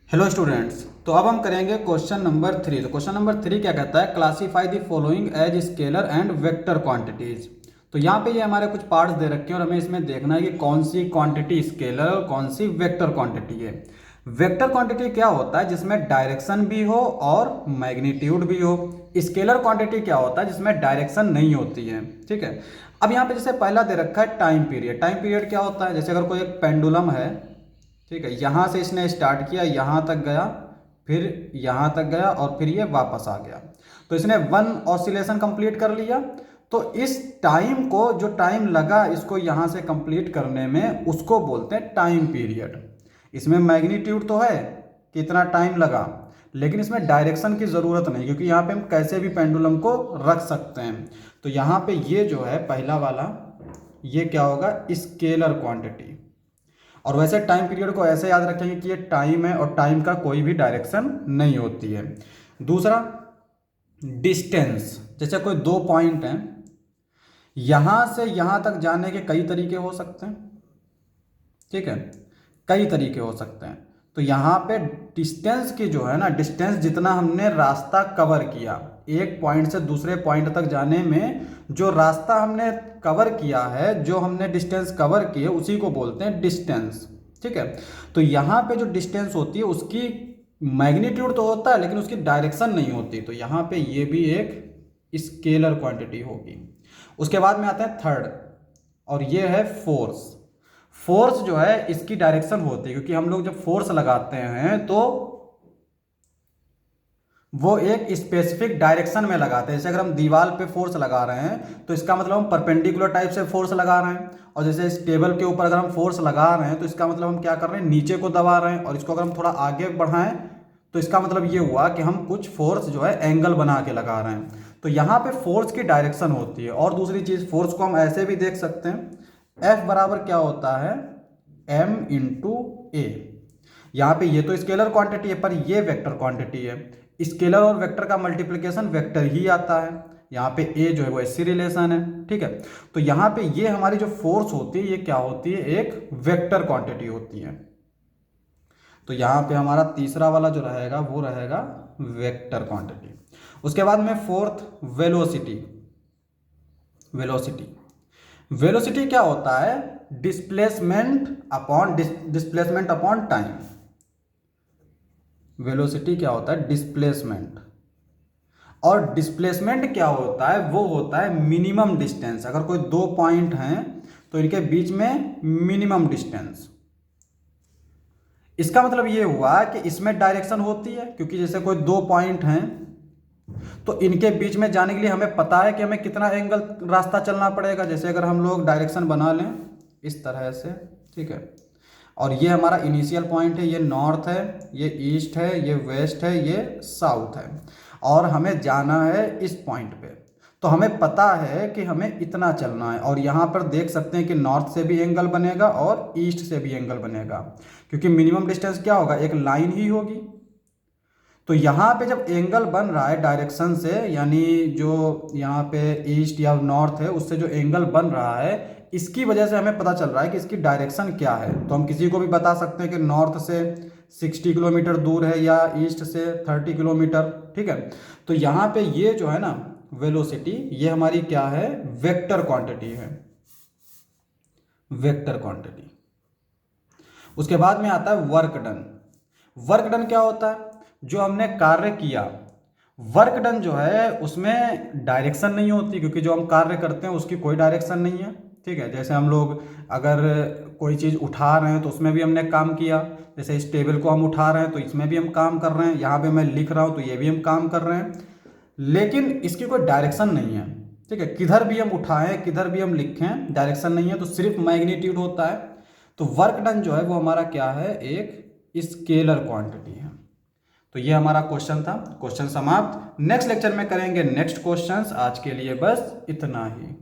Hello students. तो अब हम करेंगे क्वेश्चन नंबर 3। तो क्वेश्चन नंबर 3 क्या कहता है, classify the following as scalar and vector quantities. तो यहाँ पे ये हमारे कुछ पार्ट्स दे रखे हैं और हमें इसमें देखना है कि कौन सी क्वांटिटी स्केलर और कौन सी वेक्टर क्वांटिटी है। वेक्टर क्वांटिटी क्या होता है, जिसमें डायरेक्शन भी हो और मैग्नीट्यूड भी हो। स्केलर क्वांटिटी क्या होता है, जिसमें डायरेक्शन नहीं होती है। ठीक है। अब यहाँ पे जैसे पहला दे रखा है टाइम पीरियड। टाइम पीरियड क्या होता है, जैसे अगर कोई एक पेंडुलम है, ठीक है, यहाँ से इसने स्टार्ट किया, यहाँ तक गया, फिर यहाँ तक गया और फिर ये वापस आ गया। तो इसने वन ऑसिलेशन कंप्लीट कर लिया। तो इस टाइम को, जो टाइम लगा इसको यहाँ से कंप्लीट करने में, उसको बोलते हैं टाइम पीरियड। इसमें मैग्नीट्यूड तो है कितना टाइम लगा, लेकिन इसमें डायरेक्शन की ज़रूरत नहीं, क्योंकि यहाँ पे हम कैसे भी पेंडुलम को रख सकते हैं। तो यहाँ पे ये जो है पहला वाला, ये क्या होगा, स्केलर क्वांटिटी। और वैसे टाइम पीरियड को ऐसे याद रखेंगे कि ये टाइम है और टाइम का कोई भी डायरेक्शन नहीं होती है। दूसरा डिस्टेंस, जैसे कोई दो पॉइंट हैं, यहां से यहां तक जाने के कई तरीके हो सकते हैं। ठीक है, कई तरीके हो सकते हैं। तो यहाँ पे डिस्टेंस की जो है ना, डिस्टेंस जितना हमने रास्ता कवर किया, एक पॉइंट से दूसरे पॉइंट तक जाने में जो रास्ता हमने कवर किया है, जो हमने डिस्टेंस कवर की है, उसी को बोलते हैं डिस्टेंस। ठीक है। तो यहाँ पे जो डिस्टेंस होती है उसकी मैग्नीट्यूड तो होता है, लेकिन उसकी डायरेक्शन नहीं होती। तो यहाँ पे ये भी एक स्केलर क्वांटिटी होगी। उसके बाद में आते हैं थर्ड, और ये है फोर्स। फोर्स जो है इसकी डायरेक्शन होती है, क्योंकि हम लोग जब फोर्स लगाते हैं तो वो एक स्पेसिफिक डायरेक्शन में लगाते हैं। जैसे अगर हम दीवार पे फोर्स लगा रहे हैं तो इसका मतलब हम परपेंडिकुलर टाइप से फोर्स लगा रहे हैं, और जैसे इस टेबल के ऊपर अगर हम फोर्स लगा रहे हैं तो इसका मतलब हम क्या कर रहे हैं, नीचे को दबा रहे हैं। और इसको अगर हम थोड़ा आगे बढ़ाएं तो इसका मतलब ये हुआ कि हम कुछ फोर्स जो है एंगल बना के लगा रहे हैं। तो यहाँ पे फोर्स की डायरेक्शन होती है। और दूसरी चीज, फोर्स को हम ऐसे भी देख सकते हैं, एफ बराबर क्या होता है, एम इंटू ए। यहाँ पे ये तो स्केलर क्वांटिटी है, पर ये वेक्टर क्वांटिटी है। स्केलर और वेक्टर का मल्टीप्लिकेशन वेक्टर ही आता है। यहाँ पे ए जो है वो एससी रिलेशन है। ठीक है। तो यहाँ पे ये हमारी जो फोर्स होती है, ये क्या होती है, एक वेक्टर क्वांटिटी होती है। तो यहाँ पे हमारा तीसरा वाला जो रहेगा वो रहेगा वेक्टर क्वांटिटी। उसके बाद में फोर्थ, वेलोसिटी। वेलोसिटी वेलोसिटी क्या होता है, डिस्प्लेसमेंट अपॉन टाइम। वेलोसिटी क्या होता है, डिस्प्लेसमेंट। और डिस्प्लेसमेंट क्या होता है, वो होता है मिनिमम डिस्टेंस। अगर कोई दो पॉइंट हैं तो इनके बीच में मिनिमम डिस्टेंस। इसका मतलब ये हुआ कि इसमें डायरेक्शन होती है, क्योंकि जैसे कोई दो पॉइंट हैं तो इनके बीच में जाने के लिए हमें पता है कि हमें कितना एंगल रास्ता चलना पड़ेगा। जैसे अगर हम लोग डायरेक्शन बना लें इस तरह से, ठीक है, और ये हमारा इनिशियल पॉइंट है, ये नॉर्थ है, ये ईस्ट है, ये वेस्ट है, ये साउथ है, और हमें जाना है इस पॉइंट पे। तो हमें पता है कि हमें इतना चलना है, और यहाँ पर देख सकते हैं कि नॉर्थ से भी एंगल बनेगा और ईस्ट से भी एंगल बनेगा, क्योंकि मिनिमम डिस्टेंस क्या होगा, एक लाइन ही होगी। तो यहाँ पे जब एंगल बन रहा है डायरेक्शन से, यानी जो यहाँ पे ईस्ट या नॉर्थ है उससे जो एंगल बन रहा है, इसकी वजह से हमें पता चल रहा है कि इसकी डायरेक्शन क्या है। तो हम किसी को भी बता सकते हैं कि नॉर्थ से 60 किलोमीटर दूर है या ईस्ट से 30 किलोमीटर। ठीक है। तो यहाँ पे ये जो है ना वेलोसिटी, ये हमारी क्या है, वेक्टर क्वांटिटी है, वेक्टर क्वांटिटी। उसके बाद में आता है वर्क डन। वर्क डन क्या होता है, जो हमने कार्य किया। वर्क डन जो है उसमें डायरेक्शन नहीं होती, क्योंकि जो हम कार्य करते हैं उसकी कोई डायरेक्शन नहीं है। ठीक है। जैसे हम लोग अगर कोई चीज़ उठा रहे हैं तो उसमें भी हमने काम किया। जैसे इस टेबल को हम उठा रहे हैं तो इसमें भी हम काम कर रहे हैं, यहाँ पे मैं लिख रहा हूँ तो ये भी हम काम कर रहे हैं, लेकिन इसकी कोई डायरेक्शन नहीं है। ठीक है। किधर भी हम उठाएं, किधर भी हम लिखें, डायरेक्शन नहीं है, तो सिर्फ मैग्नीट्यूड होता है। तो वर्क डन जो है वो हमारा क्या है, एक स्केलर क्वांटिटी है। तो ये हमारा क्वेश्चन था। क्वेश्चन समाप्त। नेक्स्ट लेक्चर में करेंगे नेक्स्ट क्वेश्चंस। आज के लिए बस इतना ही।